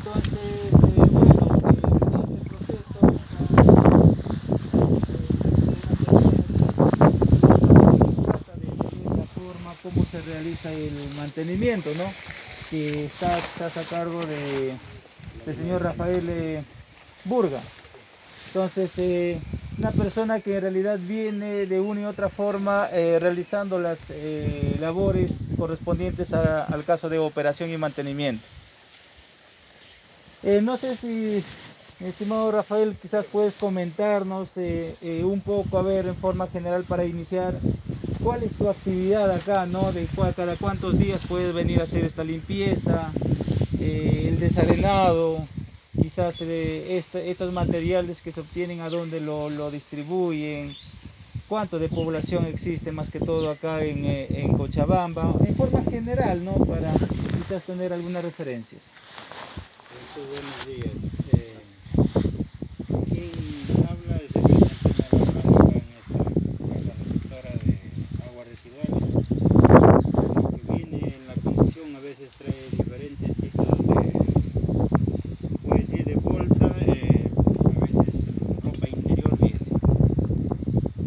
Entonces, bueno, este proceso trata de ver la forma cómo se realiza el mantenimiento, ¿no? Que estás a cargo del señor Rafael Burga. Entonces, una persona que en realidad viene de una y otra forma realizando las labores correspondientes al caso de operación y mantenimiento. No sé si, estimado Rafael, quizás puedes comentarnos un poco, a ver, en forma general para iniciar, cuál es tu actividad acá, ¿no? Cada cuántos días puedes venir a hacer esta limpieza, el desarenado, quizás estos materiales que se obtienen, a dónde lo distribuyen, cuánto de población existe más que todo acá en Cochabamba, en forma general, ¿no? Para quizás tener algunas referencias. Buenos días. Quien habla es el señor Alvarado en esta receptora de aguas residuales, que viene en la conducción, a veces trae diferentes tipos puede decir de bolsa, a veces ropa interior viene.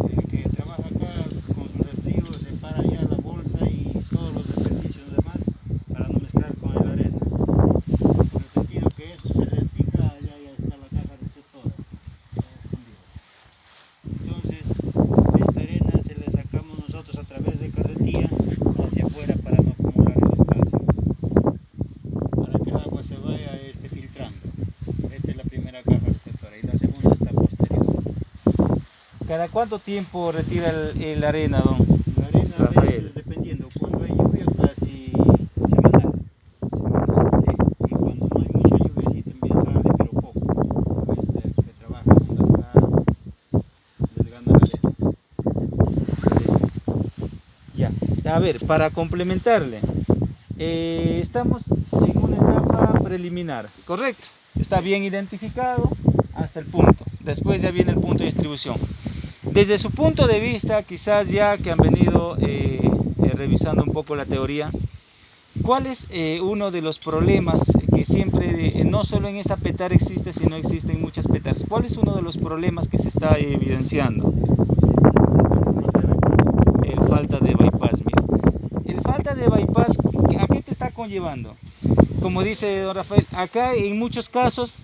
El que trabaja acá con su rastrillo separa ya la bolsa y todos los desperdicios demás para no mezclar con el arena. En el sentido que eso se recicla, allá ya está la caja receptora. Entonces, esta arena se la sacamos nosotros a través de carretilla hacia afuera para no acumular el espacio, para que el agua se vaya filtrando. Esta es la primera caja receptora y la segunda está posterior. ¿Cada cuánto tiempo retira la arena, don La arena a Rafael? veces, dependiendo, cuando hay lluvia casi semanal. Sí. Y cuando no hay mucha lluvia sí también sale, pero poco. Que trabaja con las casas, les gana la arena. Ya, a ver, para complementarle, estamos en una etapa preliminar, ¿correcto? Está bien identificado hasta el punto. Después ya viene el punto de distribución. Desde su punto de vista, quizás ya que han venido revisando un poco la teoría, ¿cuál es uno de los problemas que siempre, no solo en esta petar existe, sino existen muchas petas? ¿Cuál es uno de los problemas que se está evidenciando? El falta de bypass, mira. El falta de bypass, ¿a qué te está conllevando? Como dice don Rafael, acá en muchos casos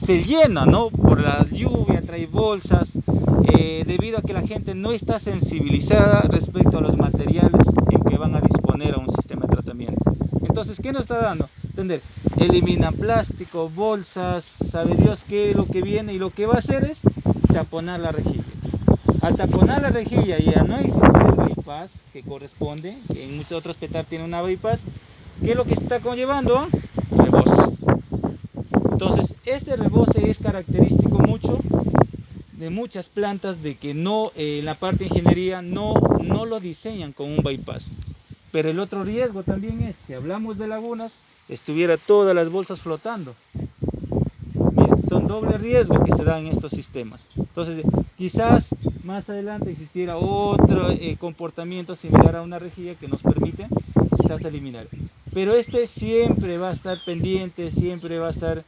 se llena, ¿no? Por la lluvia, trae bolsas, debido a que la gente no está sensibilizada respecto a los materiales en que van a disponer a un sistema de tratamiento. Entonces, ¿qué nos está dando? Entender, eliminan plástico, bolsas, sabe Dios qué es lo que viene, y lo que va a hacer es taponar la rejilla. Al taponar la rejilla y a no existir el bypass que corresponde, que en muchos otros petar tienen una bypass, ¿qué es lo que está conllevando? Rebose. Entonces, este rebose es característico mucho de muchas plantas, de que no, en la parte de ingeniería no lo diseñan con un bypass. Pero el otro riesgo también es, si hablamos de lagunas, estuviera todas las bolsas flotando. Miren, son doble riesgo que se dan en estos sistemas. Entonces, quizás más adelante existiera otro comportamiento similar a una rejilla que nos permite quizás eliminar. Pero este siempre va a estar pendiente, siempre va a estar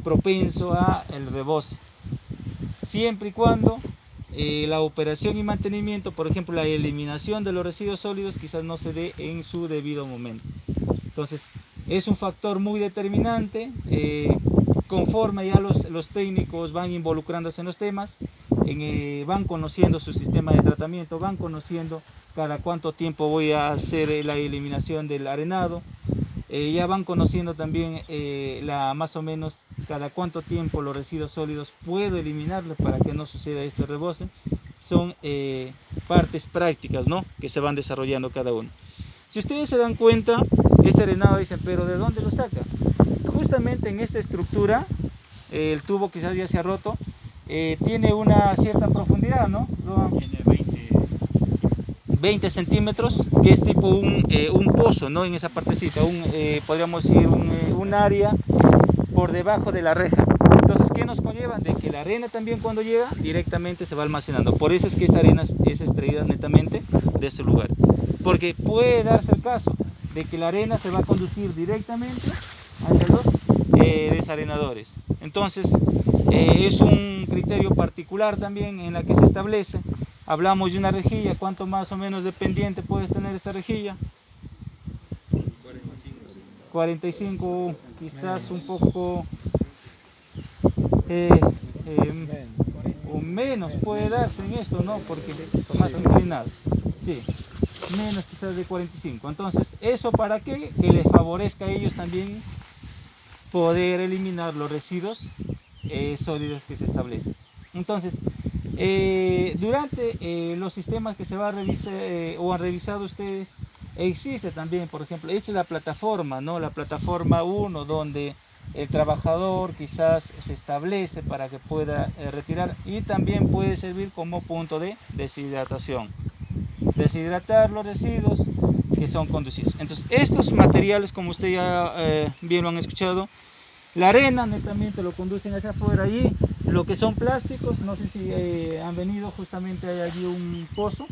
propenso a el rebose. Siempre y cuando la operación y mantenimiento, por ejemplo la eliminación de los residuos sólidos, quizás no se dé en su debido momento. Entonces es un factor muy determinante. Conforme ya los técnicos van involucrándose en los temas, van conociendo su sistema de tratamiento, van conociendo cada cuánto tiempo voy a hacer la eliminación del arenado, ya van conociendo también más o menos cada cuánto tiempo los residuos sólidos puedo eliminarlos para que no suceda este rebose. Son partes prácticas, ¿no?, que se van desarrollando cada uno. Si ustedes se dan cuenta, este arenado, dicen, pero ¿de dónde lo saca? Justamente en esta estructura, el tubo quizás ya se ha roto, tiene una cierta profundidad, ¿no? Tiene 20 centímetros, que es tipo un pozo, ¿no? En esa partecita, podríamos decir un área por debajo de la reja. Entonces, ¿qué nos conlleva? De que la arena también, cuando llega, directamente se va almacenando. Por eso es que esta arena es extraída netamente de ese lugar. Porque puede darse el caso de que la arena se va a conducir directamente hacia los desarenadores. Entonces, es un criterio particular también en la que se establece. Hablamos de una rejilla, ¿cuánto más o menos de pendiente puedes tener esta rejilla? 45, quizás un poco o menos puede darse en esto, ¿no? Porque son más inclinados. Sí, menos quizás de 45. Entonces, ¿eso para qué? Que les favorezca a ellos también poder eliminar los residuos sólidos que se establecen. Entonces, durante los sistemas que se va a revisar o han revisado ustedes, existe también, por ejemplo, esta es la plataforma, ¿no? La plataforma 1, donde el trabajador quizás se establece para que pueda retirar, y también puede servir como punto de deshidratación. Deshidratar los residuos que son conducidos. Entonces, estos materiales, como ustedes ya bien lo han escuchado, la arena netamente lo conducen hacia afuera. Allí lo que son plásticos, no sé si han venido, justamente hay allí un pozo,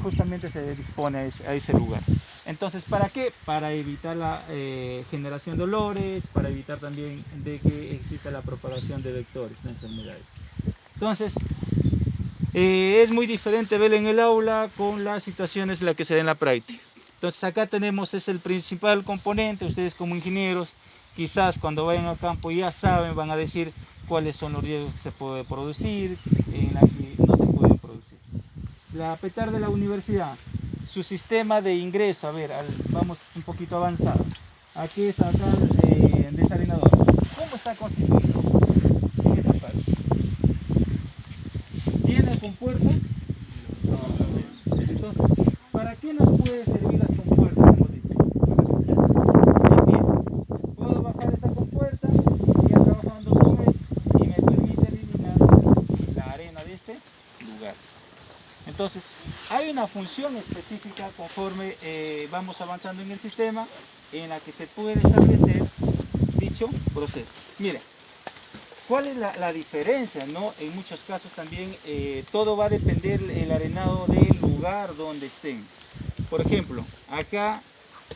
justamente se dispone a ese lugar. Entonces, ¿para qué? Para evitar la generación de olores, para evitar también de que exista la propagación de vectores, de enfermedades. Entonces, es muy diferente ver en el aula con las situaciones en las que se da en la práctica. Entonces, acá tenemos, es el principal componente. Ustedes como ingenieros, quizás cuando vayan al campo ya saben, van a decir cuáles son los riesgos que se puede producir, en la que no se pueden producir. La PETAR de la universidad, su sistema de ingreso, a ver, vamos un poquito avanzado. Aquí es acá el desarenador. ¿Cómo está constituido? En esta parte. ¿Tiene compuertas? Entonces, ¿para qué nos puede servir las compuertas? Hemos dicho. Puedo bajar esta compuerta, ir trabajando con esto y me permite eliminar la arena de este lugar. Entonces, hay una función específica conforme vamos avanzando en el sistema en la que se puede establecer dicho proceso. Mira, ¿cuál es la diferencia, no? En muchos casos también todo va a depender el arenado del lugar donde estén. Por ejemplo, acá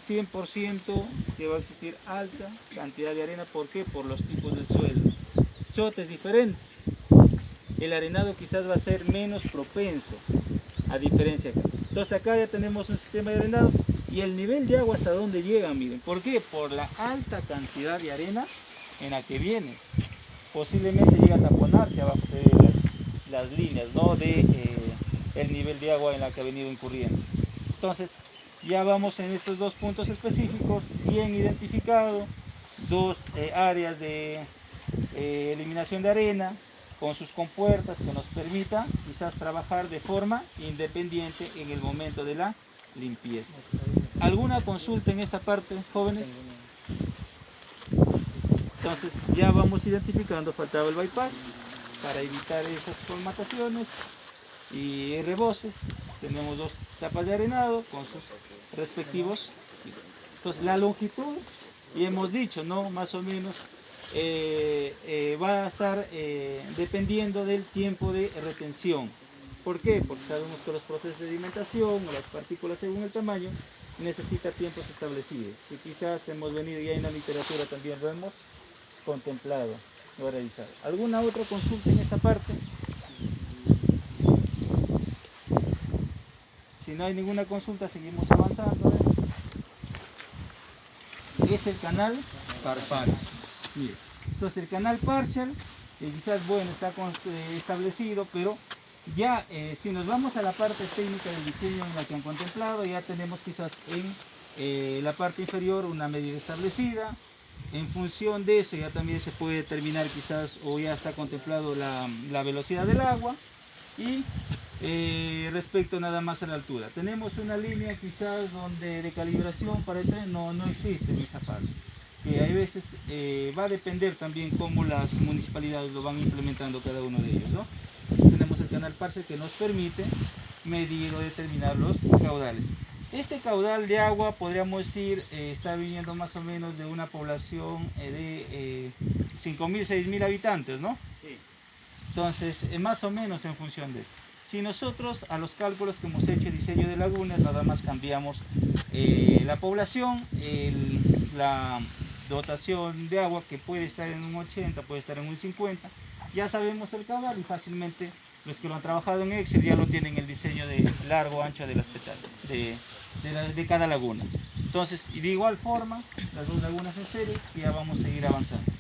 100% que va a existir alta cantidad de arena. ¿Por qué? Por los tipos del suelo. Chota es diferente. El arenado quizás va a ser menos propenso, a diferencia acá. Entonces acá ya tenemos un sistema de arenado y el nivel de agua hasta dónde llega, miren. ¿Por qué? Por la alta cantidad de arena en la que viene. Posiblemente llega a taponarse abajo de las líneas, ¿no? De el nivel de agua en la que ha venido incurriendo. Entonces, ya vamos en estos dos puntos específicos, bien identificado, dos áreas de eliminación de arena con sus compuertas que nos permita quizás trabajar de forma independiente en el momento de la limpieza. ¿Alguna consulta en esta parte, jóvenes? Entonces ya vamos identificando, faltaba el bypass para evitar esas formataciones y reboces. Tenemos dos tapas de arenado con sus respectivos. Entonces la longitud, y hemos dicho, ¿no? Más o menos va a estar dependiendo del tiempo de retención. ¿Por qué? Porque sabemos que los procesos de sedimentación o las partículas según el tamaño necesitan tiempos establecidos. Y quizás hemos venido ya en la literatura también lo hemos contemplado o realizado. ¿Alguna otra consulta en esta parte? Si no hay ninguna consulta, seguimos avanzando. Es el canal parcial. Mire, entonces el canal parcial, quizás bueno, está establecido, pero ya si nos vamos a la parte técnica del diseño en la que han contemplado, ya tenemos quizás en la parte inferior una medida establecida. En función de eso ya también se puede determinar quizás o ya está contemplado la velocidad del agua y respecto nada más a la altura. Tenemos una línea quizás donde de calibración para el tren no existe en esta parte. Que hay veces va a depender también cómo las municipalidades lo van implementando cada uno de ellos, ¿no? Tenemos el canal parcial que nos permite medir o determinar los caudales. Este caudal de agua, podríamos decir, está viniendo más o menos de una población de 5.000, 6.000 habitantes, ¿no? Sí. Entonces, más o menos en función de esto. Si nosotros a los cálculos que hemos hecho de diseño de lagunas, nada más cambiamos la población, la dotación de agua, que puede estar en un 80, puede estar en un 50, ya sabemos el caudal y fácilmente los que lo han trabajado en Excel ya lo tienen el diseño de largo, ancho de las petales, de cada laguna. Entonces, y de igual forma, las dos lagunas en serie, y ya vamos a seguir avanzando.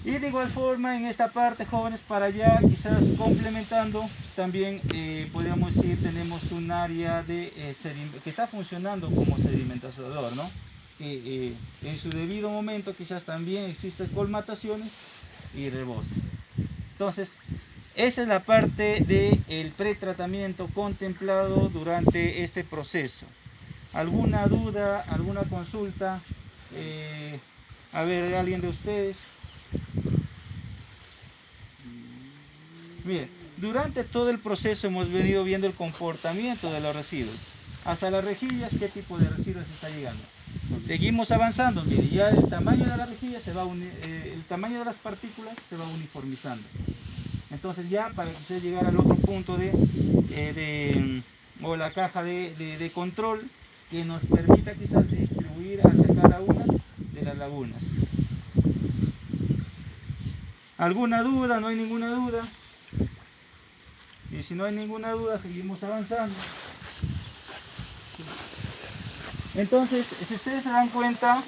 Y de igual forma, en esta parte, jóvenes, para allá, quizás complementando, también podríamos decir, tenemos un área de que está funcionando como sedimentador, ¿no? En su debido momento, quizás también existen colmataciones y reboses. Entonces, esa es la parte del pretratamiento contemplado durante este proceso. ¿Alguna duda, alguna consulta? A ver, ¿alguien de ustedes? Bien, durante todo el proceso hemos venido viendo el comportamiento de los residuos. Hasta las rejillas, ¿qué tipo de residuos está llegando? Seguimos avanzando, mire, ya el tamaño de la rejilla se va el tamaño de las partículas se va uniformizando. Entonces ya para quizás llegar al otro punto o la caja de control que nos permita quizás distribuir hacia cada una de las lagunas. ¿Alguna duda? ¿No hay ninguna duda? Y si no hay ninguna duda, seguimos avanzando. Entonces, si ustedes se dan cuenta,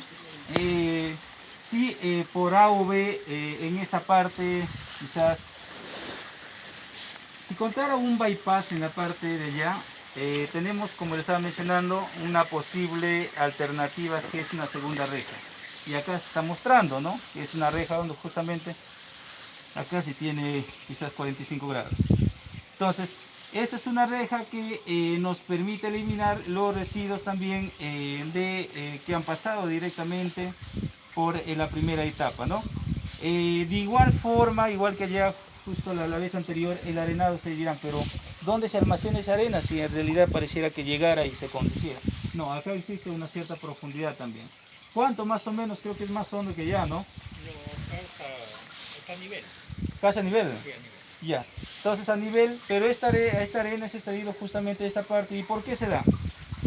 si por A o B en esta parte, quizás, si contara un bypass en la parte de allá, tenemos, como les estaba mencionando, una posible alternativa que es una segunda reja. Y acá se está mostrando, ¿no? Que es una reja donde justamente acá sí tiene quizás 45 grados. Entonces, esta es una reja que nos permite eliminar los residuos también que han pasado directamente por la primera etapa, ¿no? De igual forma, igual que allá justo la vez anterior, el arenado, ustedes dirán, pero ¿dónde se almacena esa arena si en realidad pareciera que llegara y se conduciera? No, acá existe una cierta profundidad también. ¿Cuánto más o menos? Creo que es más hondo que allá, ¿no? No, acá a nivel. ¿Casi a nivel? Sí, a nivel. Ya, entonces a nivel, pero esta arena es extraído justamente de esta parte. ¿Y por qué se da?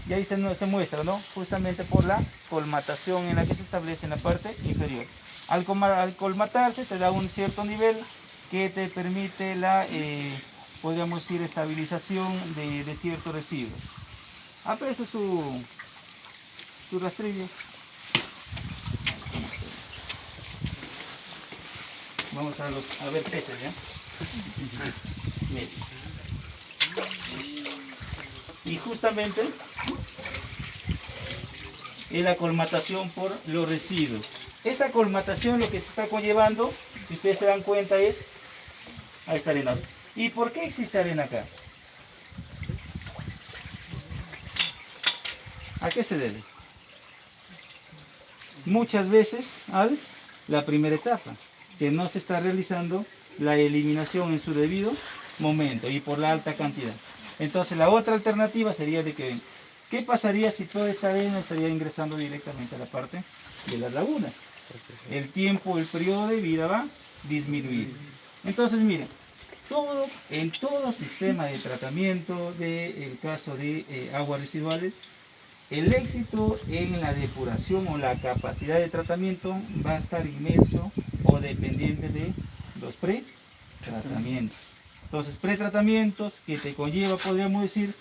Y ahí se muestra, ¿no? Justamente por la colmatación en la que se establece en la parte inferior. Al colmatarse te da un cierto nivel que te permite podríamos decir, estabilización de ciertos residuos. Aprecia su rastrillo. Vamos a ver peces, ¿ya? Miren. Y justamente es la colmatación por los residuos. Esta colmatación lo que se está conllevando, si ustedes se dan cuenta, es a esta arena. ¿Y por qué existe arena acá? ¿A qué se debe? Muchas veces a la primera etapa, que no se está realizando la eliminación en su debido momento y por la alta cantidad. Entonces la otra alternativa sería de que, ¿qué pasaría si toda esta arena estaría ingresando directamente a la parte de las lagunas? El tiempo, el periodo de vida va a disminuir. Entonces miren, en todo sistema de tratamiento del caso de aguas residuales, el éxito en la depuración o la capacidad de tratamiento va a estar inmerso o dependiente de los pretratamientos. Entonces, pretratamientos que te conlleva, podríamos decir,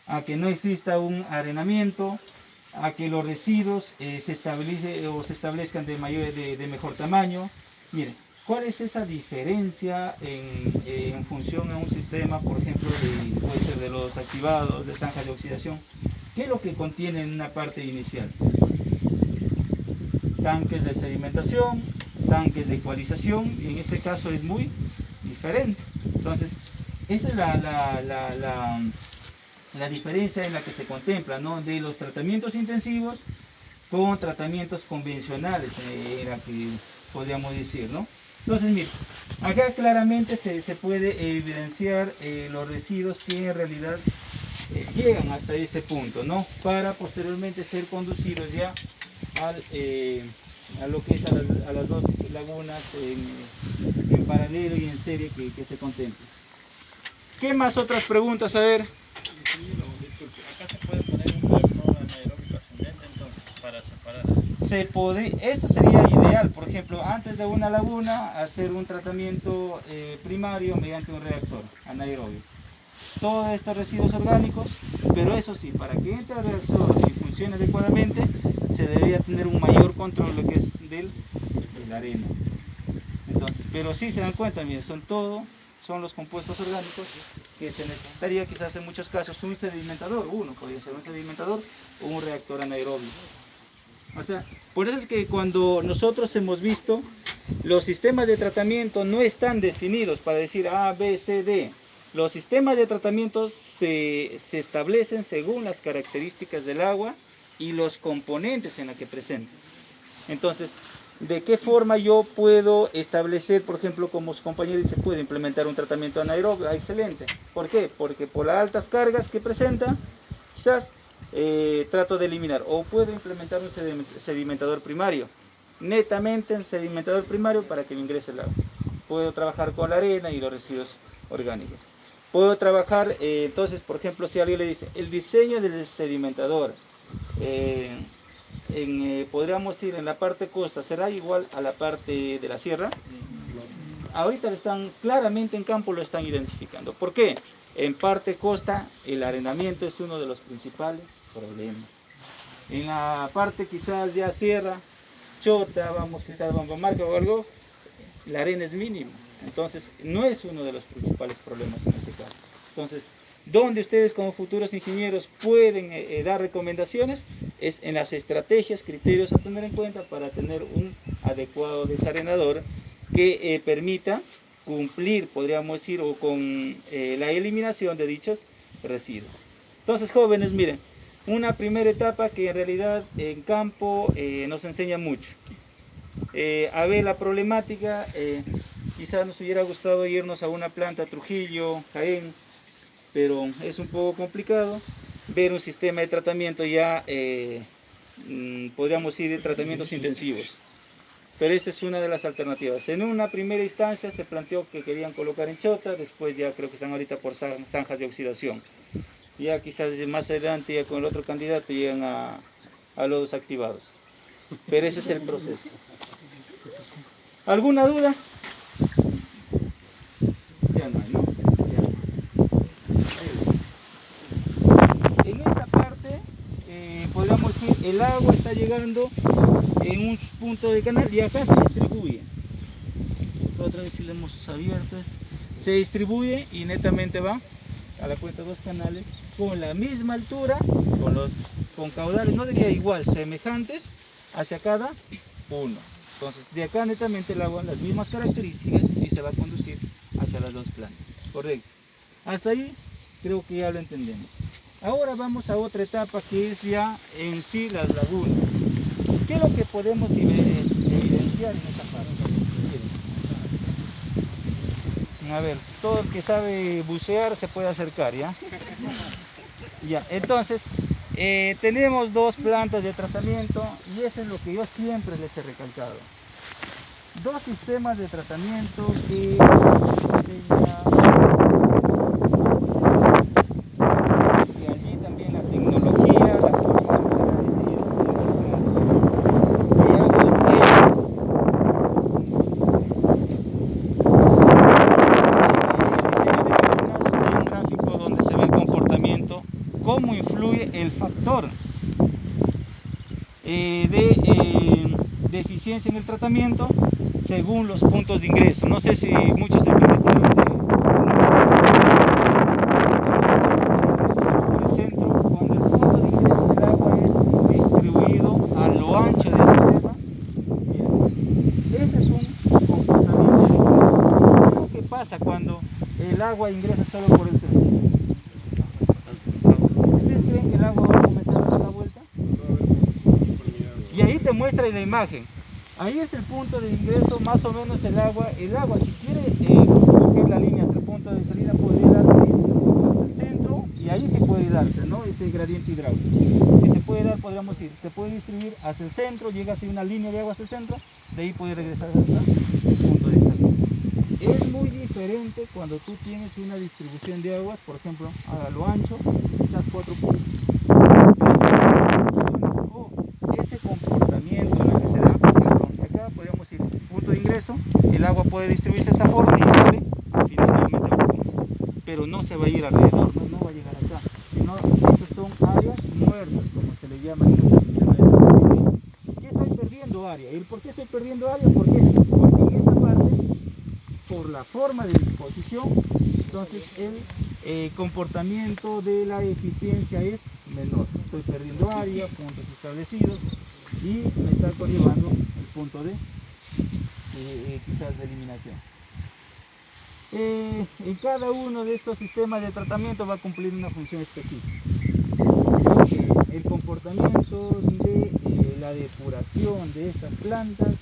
a que no exista un arenamiento, a que los residuos se establezcan de mejor tamaño. Miren, ¿cuál es esa diferencia en función a un sistema, por ejemplo, puede ser de lodos activados, de zanjas de oxidación? ¿Qué es lo que contiene en una parte inicial? Tanques de sedimentación, tanques de ecualización, y en este caso es muy diferente. Entonces, esa es la diferencia en la que se contempla, ¿no? De los tratamientos intensivos con tratamientos convencionales, era que podríamos decir, ¿no? Entonces, miren, acá claramente se puede evidenciar los residuos que en realidad llegan hasta este punto, ¿no? Para posteriormente ser conducidos ya a lo que es a las dos lagunas en paralelo y en serie que se contemplan. ¿Qué más otras preguntas? A ver. Disculpe, acá se puede poner un cuerpo anaeróbico ascendente entonces para separar. esto sería ideal, por ejemplo, antes de una laguna, hacer un tratamiento primario mediante un reactor anaerobio. Todos estos residuos orgánicos, pero eso sí, para que entre al reactor y funcione adecuadamente, se debería tener un mayor control de lo que es de la arena. Entonces, pero sí se dan cuenta, miren, son los compuestos orgánicos que se necesitaría quizás en muchos casos un sedimentador, podría ser un sedimentador o un reactor anaerobio. O sea, por eso es que cuando nosotros hemos visto, los sistemas de tratamiento no están definidos para decir A, B, C, D. Los sistemas de tratamiento se establecen según las características del agua y los componentes en la que presenta. Entonces, ¿de qué forma yo puedo establecer, por ejemplo, como su compañero dice, puede implementar un tratamiento anaerobio? Ah, excelente. ¿Por qué? Porque por las altas cargas que presenta, quizás trato de eliminar, o puedo implementar un sedimentador primario, netamente un sedimentador primario para que me ingrese el agua. Puedo trabajar con la arena y los residuos orgánicos. Puedo trabajar, entonces, por ejemplo, si alguien le dice, el diseño del sedimentador, podríamos ir en la parte costa, ¿será igual a la parte de la sierra? Ahorita claramente en campo lo están identificando. ¿Por qué? En parte costa el arenamiento es uno de los principales problemas. En la parte quizás ya sierra, Chota, quizás Bambamarca o algo, la arena es mínima. Entonces no es uno de los principales problemas en ese caso. Entonces, donde ustedes como futuros ingenieros pueden dar recomendaciones es en las estrategias, criterios a tener en cuenta para tener un adecuado desarenador que permita cumplir, podríamos decir, o con la eliminación de dichos residuos. Entonces, jóvenes, miren, una primera etapa que en realidad en campo nos enseña mucho. A ver la problemática, quizás nos hubiera gustado irnos a una planta Trujillo, Jaén, pero es un poco complicado. Ver un sistema de tratamiento ya, podríamos ir de tratamientos intensivos. Pero esta es una de las alternativas. En una primera instancia se planteó que querían colocar en Chota, después ya creo que están ahorita por zanjas de oxidación. Ya quizás más adelante ya con el otro candidato llegan a lodos activados. Pero ese es el proceso. ¿Alguna duda? Ya no hay, ¿no? Ya. En esta parte, podríamos decir, el agua está llegando en un punto de canal y acá se distribuye. Otra vez si le hemos abierto esto. Se distribuye y netamente va a la cuenta de dos canales con la misma altura, con caudales, no diría igual, semejantes hacia cada uno. Entonces, de acá netamente el agua, las mismas características y se va a conducir hacia las dos plantas. Correcto. Hasta ahí creo que ya lo entendemos. Ahora vamos a otra etapa que es ya en sí las lagunas. ¿Qué es lo que podemos evidenciar en esta parte? A ver, todo el que sabe bucear se puede acercar, ¿ya? Ya, entonces, tenemos dos plantas de tratamiento y eso es lo que yo siempre les he recalcado. Dos sistemas de tratamiento que y allí también la tecnología, la cómo influye el factor de eficiencia en el tratamiento según los puntos de ingreso. No sé si muchos emprendedores por el centro, cuando el punto de ingreso del agua es distribuido a lo ancho del sistema, ese es un comportamiento. ¿Qué pasa cuando el agua ingresa solo por el centro? ¿Ustedes creen que el agua va a comenzar a dar la vuelta? Y ahí te muestra en la imagen. Ahí es el punto de ingreso, más o menos el agua si quiere coger la línea hasta el punto de salida, podría darse al centro y ahí sí puede darse, ¿no? Ese gradiente hidráulico. Que se puede dar, podríamos ir, se puede distribuir hasta el centro, llega así una línea de agua hasta el centro, de ahí puede regresar hasta el punto de salida. Es muy diferente cuando tú tienes una distribución de aguas, por ejemplo, a lo ancho, quizás 4 puntos. O ese comportamiento lo que se da, acá podríamos decir, punto de ingreso, el agua puede distribuirse de esta forma y sale finalmente al pulmón, pero no se va a ir alrededor, no va a llegar acá, sino estas son áreas muertas, como se le llama en la sistema de tratamiento. ¿Qué estoy perdiendo área? ¿El por qué estoy perdiendo área? ¿Por qué? Porque en esta parte, por la forma de disposición, entonces el comportamiento de la eficiencia es menor. Estoy perdiendo área, puntos establecidos y me está conllevando el punto de quizás de eliminación. En cada uno de estos sistemas de tratamiento va a cumplir una función específica. El comportamiento de la depuración de estas plantas,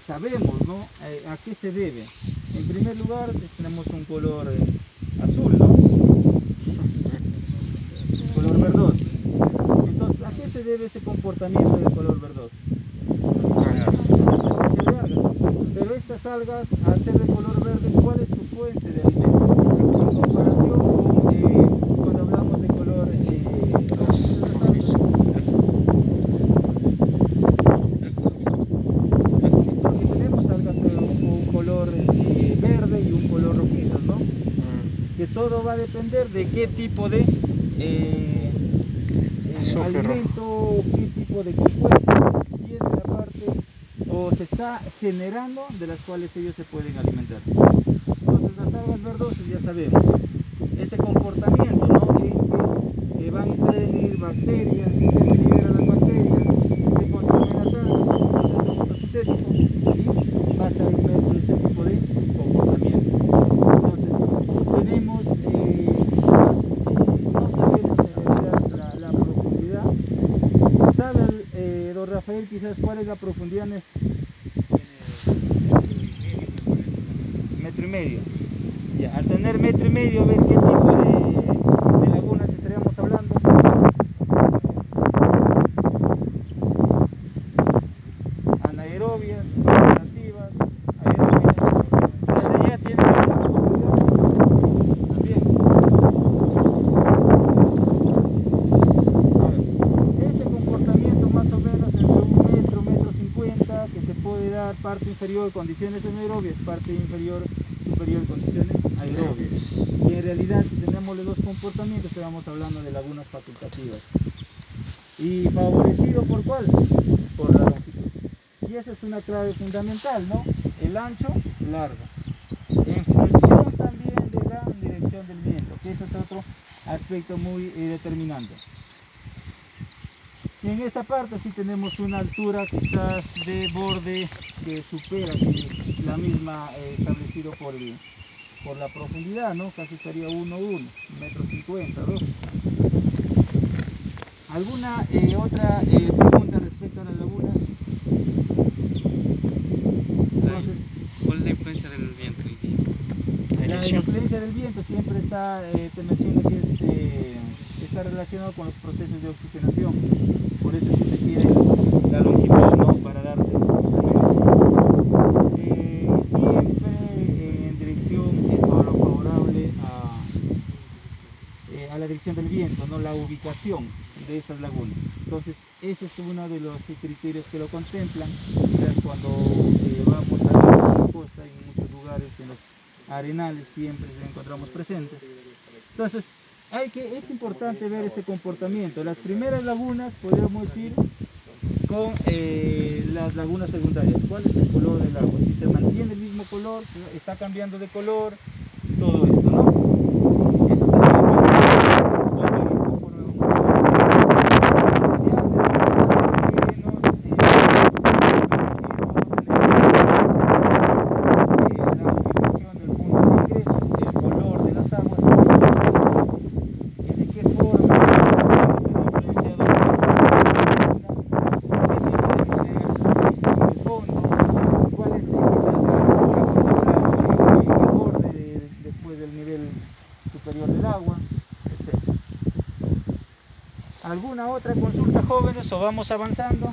sabemos, ¿no? ¿A qué se debe? En primer lugar, tenemos un color azul, ¿no? Color verdoso. Entonces, ¿a qué se debe ese comportamiento del color verdoso? La presencia de algas. Pero estas algas, al ser de color verde, ¿cuál es su fuente de alimento? En comparación con cuando hablamos de color rojizo. Porque tenemos algas un color verde y un color rojizo, ¿no? Que todo va a depender de qué tipo de alimento, qué tipo de compuesto tiene la parte o se está generando de las cuales ellos se pueden alimentar. Entonces las algas verdosas ya sabemos ese comportamiento, ¿no? En que van a intervenir bacterias, se liberan las bacterias, se consumen las algas, un proceso fotosintético y va a estar inmerso este tipo de comportamiento. Entonces tenemos quizás no sabemos en realidad la profundidad. ¿Sabe don Rafael quizás cuál es la profundidad en esto? Metro y medio. Ya, al tener metro y medio, ver qué tipo de lagunas estaríamos hablando. Anaerobias, nativas, aerobias. Desde ya tienen la profundidad. También. Ese comportamiento más o menos entre 1 metro, 1,50 m, que se puede dar parte inferior condiciones anaerobias, parte inferior, superior condiciones aerobias. Y en realidad si tenemos los dos comportamientos estamos hablando de lagunas facultativas. ¿Y favorecido por cuál? Por la longitud. Y esa es una clave fundamental, ¿no? El ancho, largo. En función también de la dirección del viento, que eso es otro aspecto muy determinante. Y en esta parte sí tenemos una altura quizás de borde que supera la misma establecido por la profundidad, ¿no? Casi estaría 1,50 m, 2 m. ¿Alguna otra pregunta respecto a las lagunas? Entonces, ¿cuál es la influencia del viento? la influencia del viento siempre está, te menciono que está relacionado con los procesos de oxigenación. Por eso se pide la longitud, ¿no? Para darse siempre en dirección a lo favorable a la dirección del viento, ¿no? La ubicación de estas lagunas. Entonces ese es uno de los criterios que lo contemplan cuando vamos a la costa. En muchos lugares, en los arenales siempre nos encontramos presentes. Entonces es importante ver este comportamiento. Las primeras lagunas podríamos decir con las lagunas secundarias. ¿Cuál es el color del agua? Si se mantiene el mismo color, está cambiando de color, todo esto, ¿no? Eso superior del agua, etc. ¿Alguna otra consulta, jóvenes, o vamos avanzando?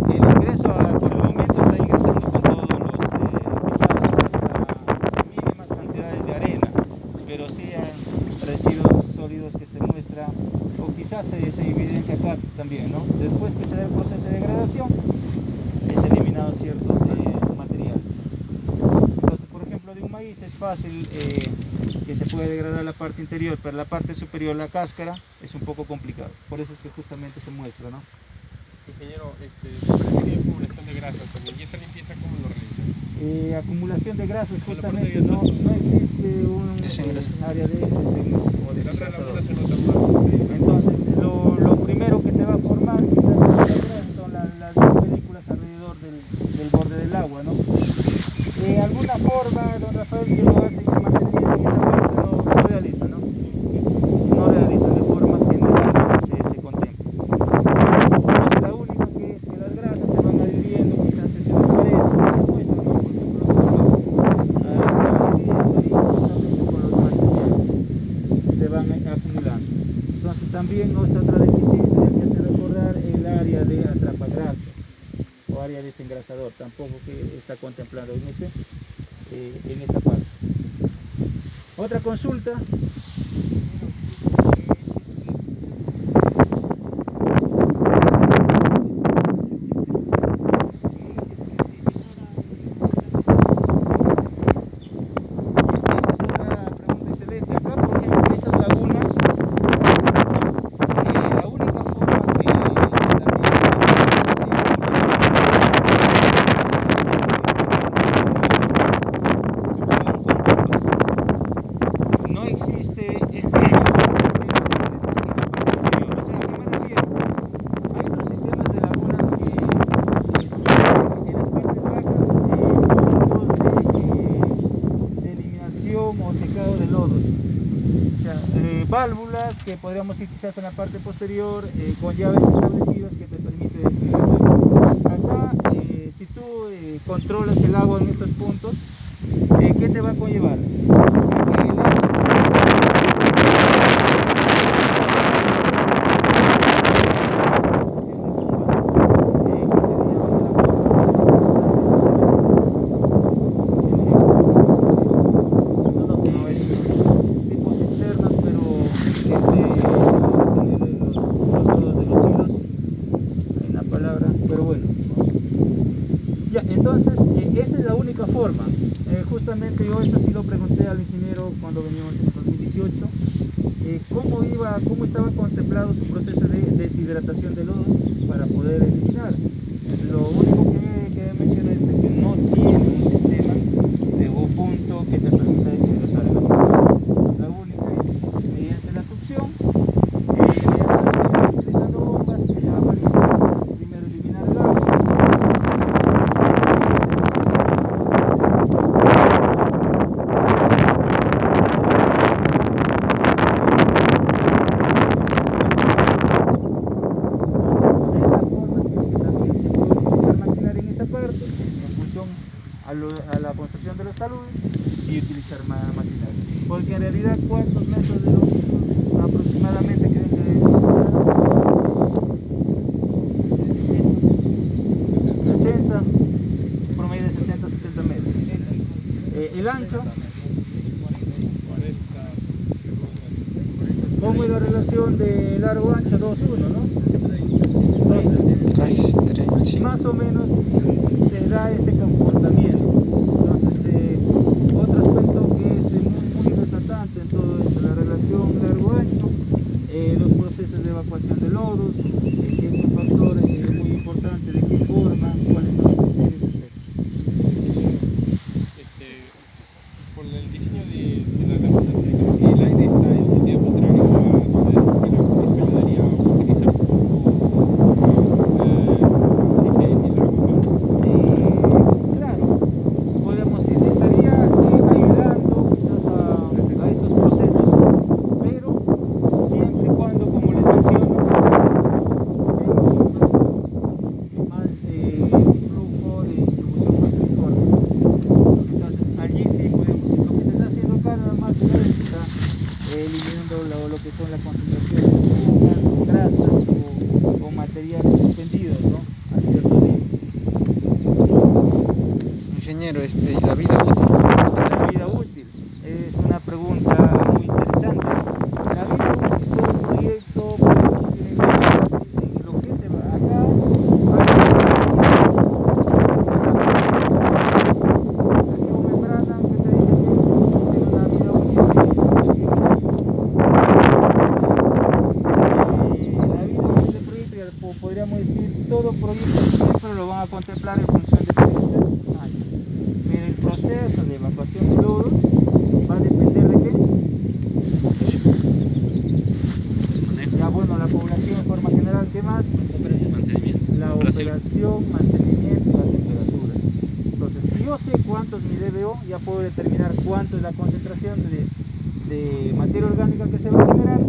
El ingreso por el momento está ingresando con todos los quizás hasta mínimas cantidades de arena, pero sí cáscara, o quizás se evidencia acá también, ¿no? Después que se da el proceso de degradación, es eliminado ciertos materiales. Entonces, por ejemplo, de un maíz es fácil que se puede degradar la parte interior, pero la parte superior, la cáscara, es un poco complicado. Por eso es que justamente se muestra, ¿no? Ingeniero, parece que hay acumulación de grasas también. ¿Y esa limpieza cómo lo realiza? Acumulación de grasas, Como la justamente, parte no existe un Desengrasado. área de desengrasado o La otra desengrasador. laguna se nota más. Entonces, lo primero que te va a formar quizás las grasas son las películas alrededor del borde del agua, ¿no? De alguna forma, don Rafael, que lo hace en mantenimiento en esta parte, no realiza, ¿no? No realiza de forma general se contempla. Entonces, la única que es que las grasas se van adhiriendo quizás hacia las paredes, que se muestra, ¿no? Por ejemplo, se van adhiriendo y justamente con los materiales se van acumulando. Entonces también otra deficiencia que hace recordar el área de atrapagrasas o área desengrasador, tampoco que está contemplado en esta parte. Otra consulta. O secado de lodos, o sea, válvulas que podríamos utilizar en la parte posterior con llaves establecidas que te permite decir, acá si tú controlas el agua en estos puntos, ¿qué te va a conllevar? Que el agua tipos cisternas, pero los hilos en la palabra, pero bueno. Ya, entonces esa es la única forma. Justamente yo esto sí lo pregunté al ingeniero cuando veníamos en 2018, cómo estaba contemplado su proceso de deshidratación de lodos para poder eliminar. Lo único que mencioné es que no tiene un sistema de punto que te permita deshidratar el agua. La única es mediante la succión, utilizando bombas que le van a primero eliminar el agua. A la construcción de los taludes y utilizar maquinaria, porque en realidad cuántos metros de longitud aproximadamente creen que 60, promedio de 60-70 metros. El ancho, ¿cómo es la relación de largo ancho? 2-1, ¿no? Entonces, Sí. más o menos se da ese comportamiento. Entonces, otro aspecto que es muy resaltante en todo esto, la relación largo-ancho, los procesos de evacuación de lodos, que es un factor muy importante, de qué forma, cuáles son los criterios, etc. Por el diseño de la laguna, por ejemplo, el aire está en sentido contrario a donde eso ayudaría a utilizar un poco el agua. Claro, podemos decir, estaría ayudando quizás a estos procesos, pero siempre y cuando, como les menciono, más flujo de distribución más uniforme. Entonces allí sí podemos decir, lo que se está haciendo acá nada más está eliminando lo que son la concentración de grasas o materiales suspendidos, ¿no? A cierto nivel. Ingeniero, ¿y la vida útil? La vida útil es una pregunta muy interesante. La vida útil proyecto siempre lo van a contemplar en función de calidad año. Pero el proceso de evacuación de lodos va a depender de qué. Ya bueno, la población en forma general, ¿qué más? Mantenimiento. La operación, mantenimiento y la temperatura. Entonces, si yo sé cuánto es mi DBO, ya puedo determinar cuánto es la concentración de materia orgánica que se va a generar,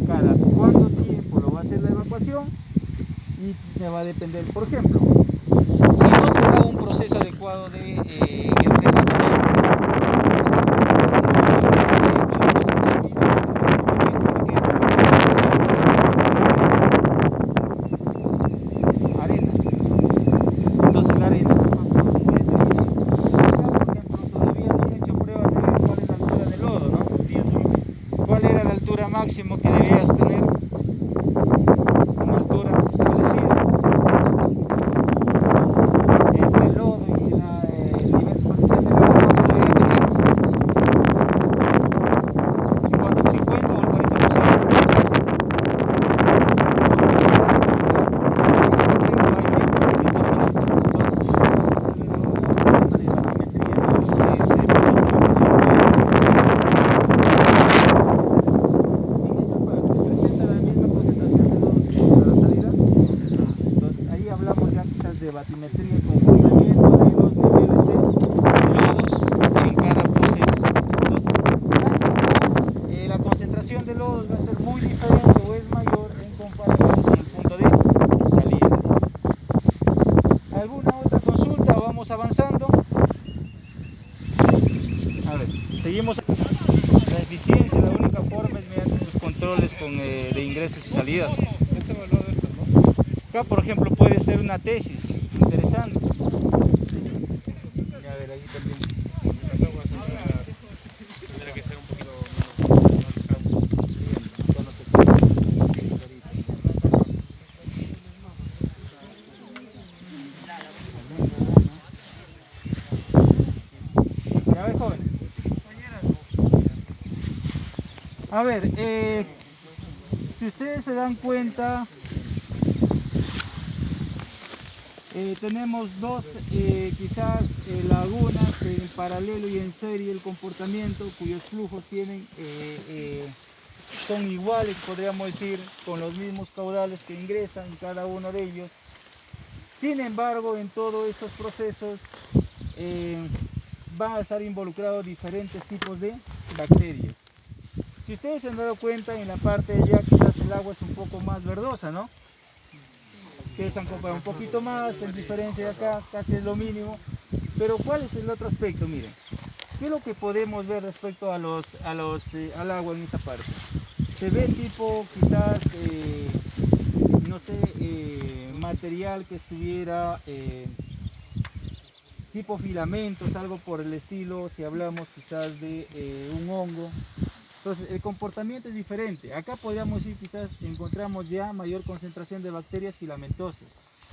cada cuánto tiempo lo va a hacer la evacuación, y me va a depender, por ejemplo, si no se da un proceso adecuado de el arena. Entonces la arena es un factor que determina. Acá, por ejemplo, todavía no he hecho pruebas de ver cuál es la altura del lodo, ¿no? ¿Cuál era la altura máxima que debías tener? Una altura establecida entre el lodo y el nivel superficial del agua. ¿Cuánto debería tener? ¿En cuanto al 50 o al 40%? De batimetría y comportamiento de los niveles de lodos en cada proceso. Entonces, la concentración de lodos va a ser muy diferente o es mayor en comparación con el punto de salida. ¿Alguna otra consulta? Vamos avanzando. A ver, seguimos. La eficiencia, la única forma es mediante los controles de ingresos y salidas. Acá, por ejemplo, puede ser una tesis interesante. A ver, ahí también. Tendrá que ser un poquito A ver, jóvenes. A ver, si ustedes se dan cuenta, tenemos dos quizás lagunas en paralelo y en serie el comportamiento, cuyos flujos son iguales, podríamos decir, con los mismos caudales que ingresan en cada uno de ellos. Sin embargo, en todos estos procesos van a estar involucrados diferentes tipos de bacterias. Si ustedes se han dado cuenta, en la parte de allá quizás el agua es un poco más verdosa, ¿no? Que se han comprado un poquito más, en diferencia de acá casi es lo mínimo. Pero ¿cuál es el otro aspecto? Miren, ¿qué es lo que podemos ver respecto al agua en esta parte? Se ve tipo quizás, no sé, material que estuviera tipo filamentos, algo por el estilo, si hablamos quizás de un hongo. Entonces el comportamiento es diferente. Acá podríamos decir quizás encontramos ya mayor concentración de bacterias filamentosas.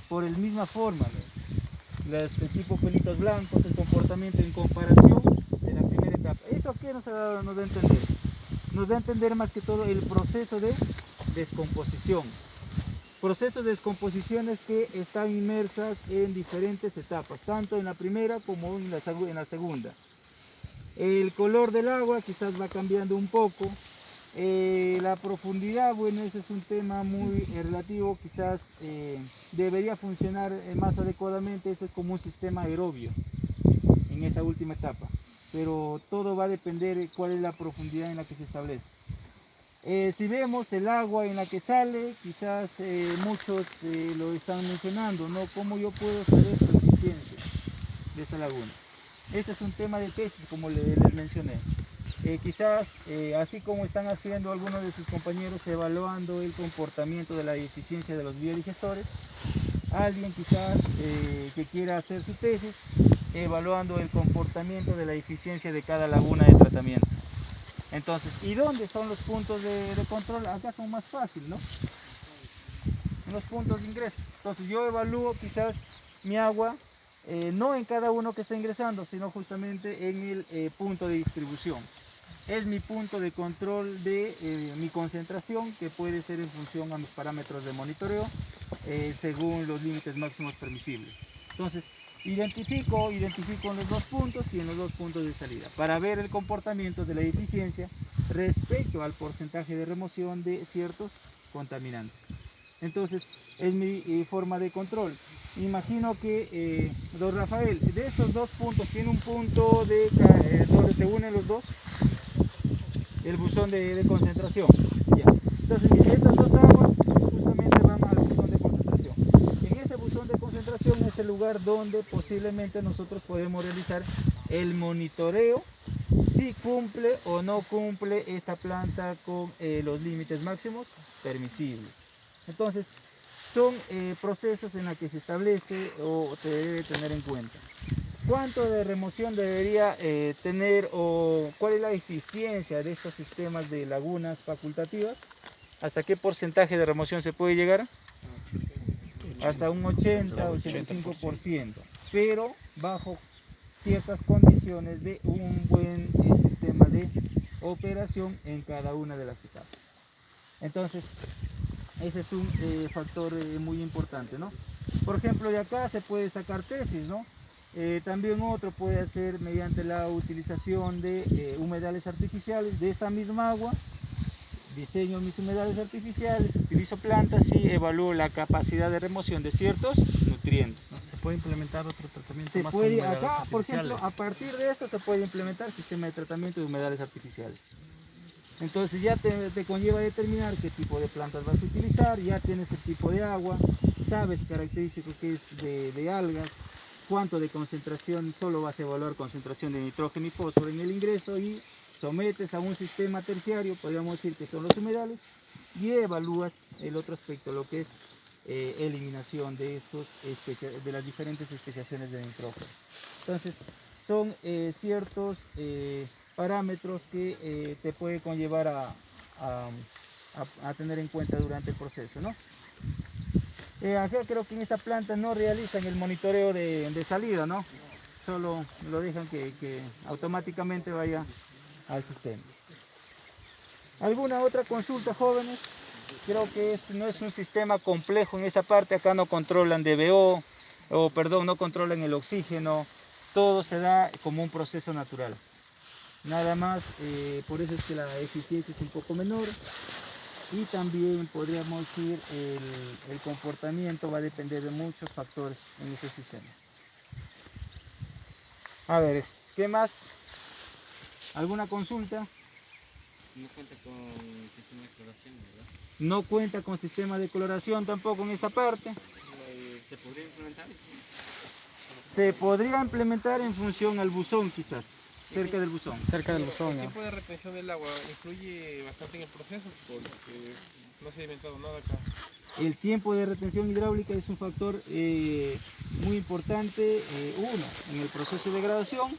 Por la misma forma, ¿no? De tipo pelitos blancos, el comportamiento en comparación de la primera etapa. ¿Eso qué nos da a entender? Nos da a entender más que todo el proceso de descomposición. Procesos de descomposiciones que están inmersas en diferentes etapas, tanto en la primera como en la segunda. El color del agua quizás va cambiando un poco. La profundidad, bueno, ese es un tema muy relativo, quizás debería funcionar más adecuadamente. Esto es como un sistema aerobio en esa última etapa, pero todo va a depender de cuál es la profundidad en la que se establece. Si vemos el agua en la que sale, quizás muchos lo están mencionando, ¿no? ¿Cómo yo puedo saber la eficiencia de esa laguna? Este es un tema de tesis, como les mencioné. Quizás, así como están haciendo algunos de sus compañeros, evaluando el comportamiento de la eficiencia de los biodigestores, alguien quizás que quiera hacer su tesis, evaluando el comportamiento de la eficiencia de cada laguna de tratamiento. Entonces, ¿y dónde son los puntos de control? Acá son más fáciles, ¿no? En los puntos de ingreso. Entonces yo evalúo quizás mi agua, no en cada uno que está ingresando, sino justamente en el punto de distribución. es mi punto de control de mi concentración, que puede ser en función a mis parámetros de monitoreo, según los límites máximos permisibles. Entonces, identifico en los dos puntos y en los dos puntos de salida para ver el comportamiento de la eficiencia respecto al porcentaje de remoción de ciertos contaminantes. Entonces, es mi forma de control. Imagino que don Rafael, de estos dos puntos, tiene un punto donde se unen los dos, el buzón de concentración. Ya. Entonces, estas dos aguas justamente van al buzón de concentración. En ese buzón de concentración es el lugar donde posiblemente nosotros podemos realizar el monitoreo si cumple o no cumple esta planta con los límites máximos permisibles. Entonces, son procesos en los que se establece o se debe tener en cuenta. ¿Cuánto de remoción debería tener o cuál es la eficiencia de estos sistemas de lagunas facultativas? ¿Hasta qué porcentaje de remoción se puede llegar? Hasta un 80-85%, pero bajo ciertas condiciones de un buen sistema de operación en cada una de las etapas. Entonces, ese es un factor muy importante, ¿no? Por ejemplo, de acá se puede sacar tesis, ¿no? También otro puede ser mediante la utilización de humedales artificiales de esta misma agua. Diseño mis humedales artificiales, utilizo plantas y evalúo la capacidad de remoción de ciertos nutrientes, ¿no? ¿Se puede implementar otro tratamiento Se más puede, con humedales acá, por ejemplo, artificiales? a partir de esto se puede implementar sistema de tratamiento de humedales artificiales. Entonces ya te conlleva determinar qué tipo de plantas vas a utilizar, ya tienes el tipo de agua, sabes característico que es de algas, cuánto de concentración, solo vas a evaluar concentración de nitrógeno y fósforo en el ingreso y sometes a un sistema terciario, podríamos decir que son los humedales, y evalúas el otro aspecto, lo que es eliminación de, de las diferentes especiaciones de nitrógeno. Entonces, son ciertos parámetros que te puede conllevar a tener en cuenta durante el proceso, ¿no? Acá creo que en esta planta no realizan el monitoreo de salida, ¿no? Solo lo dejan que automáticamente vaya al sistema. ¿Alguna otra consulta, jóvenes? Creo que no es un sistema complejo en esta parte. Acá no controlan DBO, o perdón, no controlan el oxígeno. Todo se da como un proceso natural. Nada más, por eso es que la eficiencia es un poco menor. Y también podríamos decir el comportamiento va a depender de muchos factores en ese sistema. A ver, ¿qué más? ¿Alguna consulta? No cuenta con sistema de cloración, ¿verdad? No cuenta con sistema de coloración tampoco en esta parte. ¿Se podría implementar? Se podría implementar en función al buzón quizás, cerca del buzón. Cerca del buzón, El ¿no? tiempo de retención del agua influye bastante en el proceso porque no se ha inventado nada acá. El tiempo de retención hidráulica es un factor muy importante, uno, en el proceso de degradación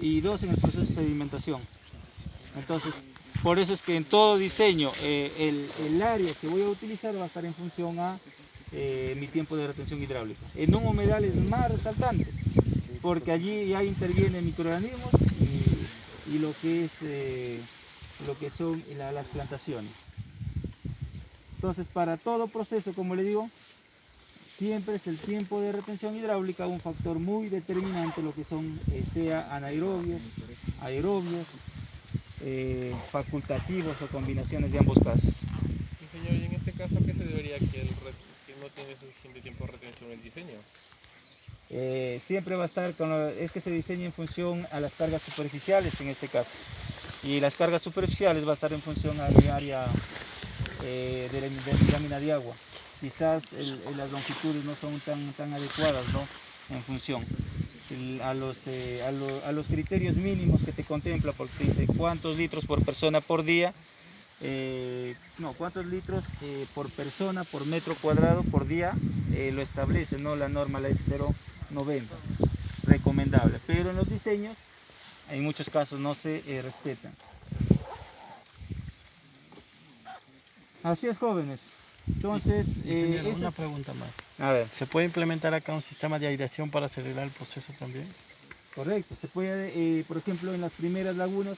y dos, en el proceso de sedimentación. Entonces, por eso es que en todo diseño el área que voy a utilizar va a estar en función a mi tiempo de retención hidráulica. En un humedal es más resaltante, porque allí ya intervienen microorganismos y lo que son las plantaciones. Entonces, para todo proceso, como le digo, siempre es el tiempo de retención hidráulica un factor muy determinante, lo que son sea anaerobios, aerobios, facultativos o combinaciones de ambos casos. Y señor, ¿y en este caso a qué se debería que no tiene suficiente tiempo de retención el diseño? Siempre va a estar es que se diseña en función a las cargas superficiales en este caso, y las cargas superficiales va a estar en función a mi área de mi lámina de agua. Quizás las longitudes no son tan adecuadas, ¿no? En función a los criterios mínimos que te contempla, porque te dice cuántos litros por persona por día, cuántos litros por persona por metro cuadrado por día, lo establece, ¿no? La norma, la S090, recomendable, pero en los diseños en muchos casos no se respetan. Así es, jóvenes. Entonces, Ingeniero, una pregunta más. a ver, ¿Se puede implementar acá un sistema de aireación para acelerar el proceso también? correcto, se puede, por ejemplo, en las primeras lagunas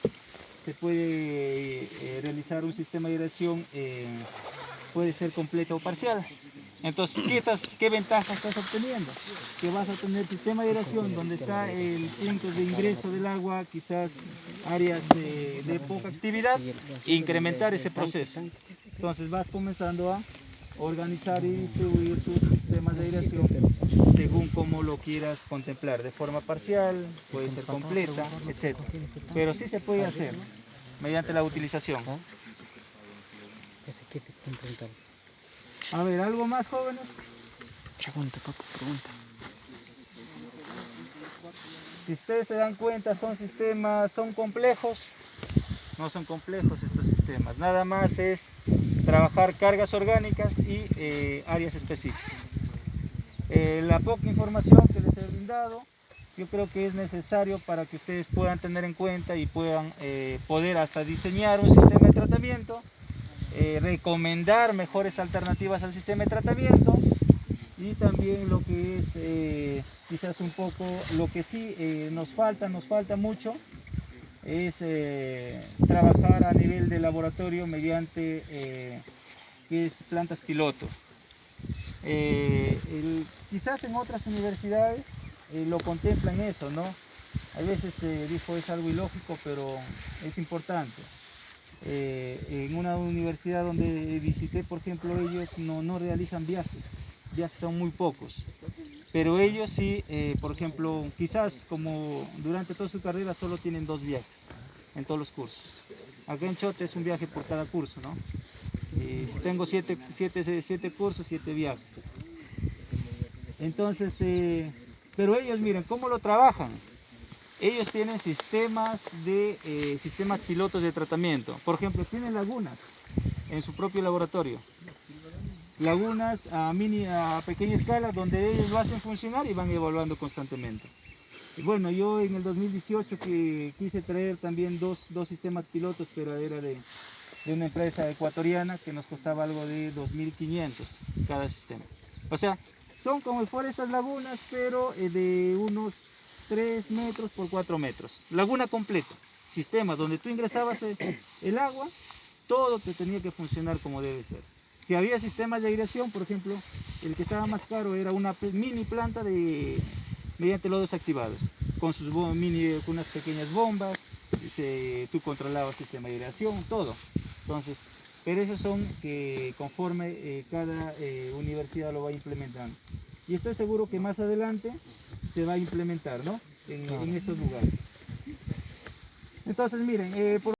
se puede realizar un sistema de aireación, puede ser completo o parcial. Entonces, ¿qué ventaja estás obteniendo? Que vas a tener sistema de aireación donde está el punto de ingreso del agua, quizás áreas de poca actividad, e incrementar ese proceso. Entonces vas comenzando a organizar y distribuir tus sistemas de aireación según como lo quieras contemplar, de forma parcial, puede ser completa, etc. Pero sí se puede hacer mediante la utilización. A ver, ¿algo más, jóvenes? Pregunta, papá, pregunta. Si ustedes se dan cuenta, son complejos. No son complejos estos sistemas. Nada más es trabajar cargas orgánicas y áreas específicas. La poca información que les he brindado, yo creo que es necesario para que ustedes puedan tener en cuenta y puedan poder hasta diseñar un sistema de tratamiento, recomendar mejores alternativas al sistema de tratamiento, y también lo que es quizás un poco lo que sí nos falta mucho es trabajar a nivel de laboratorio mediante que es plantas piloto. Quizás en otras universidades lo contemplan eso, ¿no? A veces dijo es algo ilógico, pero es importante. En una universidad donde visité, por ejemplo, ellos no realizan viajes son muy pocos, pero ellos sí, por ejemplo, quizás como durante toda su carrera solo tienen 2 viajes en todos los cursos. Acá en Chote es un viaje por cada curso, ¿no? Tengo 7 cursos, 7 viajes. Entonces, pero ellos miren cómo lo trabajan. Ellos tienen sistemas pilotos de tratamiento. Por ejemplo, tienen lagunas en su propio laboratorio. Lagunas a pequeña escala donde ellos lo hacen funcionar y van evaluando constantemente. Y bueno, yo en el 2018 que quise traer también dos sistemas pilotos, pero era de una empresa ecuatoriana que nos costaba algo de 2.500 cada sistema. O sea, son como si fueran estas lagunas, pero de unos 3 metros por 4 metros. Laguna completa, sistema donde tú ingresabas el agua, todo te tenía que funcionar como debe ser. Si había sistemas de aireación, por ejemplo, el que estaba más caro era una mini planta mediante lodos activados, con sus unas pequeñas bombas, tú controlabas el sistema de aireación, todo. Entonces, pero esos son que conforme cada universidad lo va implementando. Y estoy seguro que más adelante se va a implementar, ¿no? En estos lugares. Entonces, miren,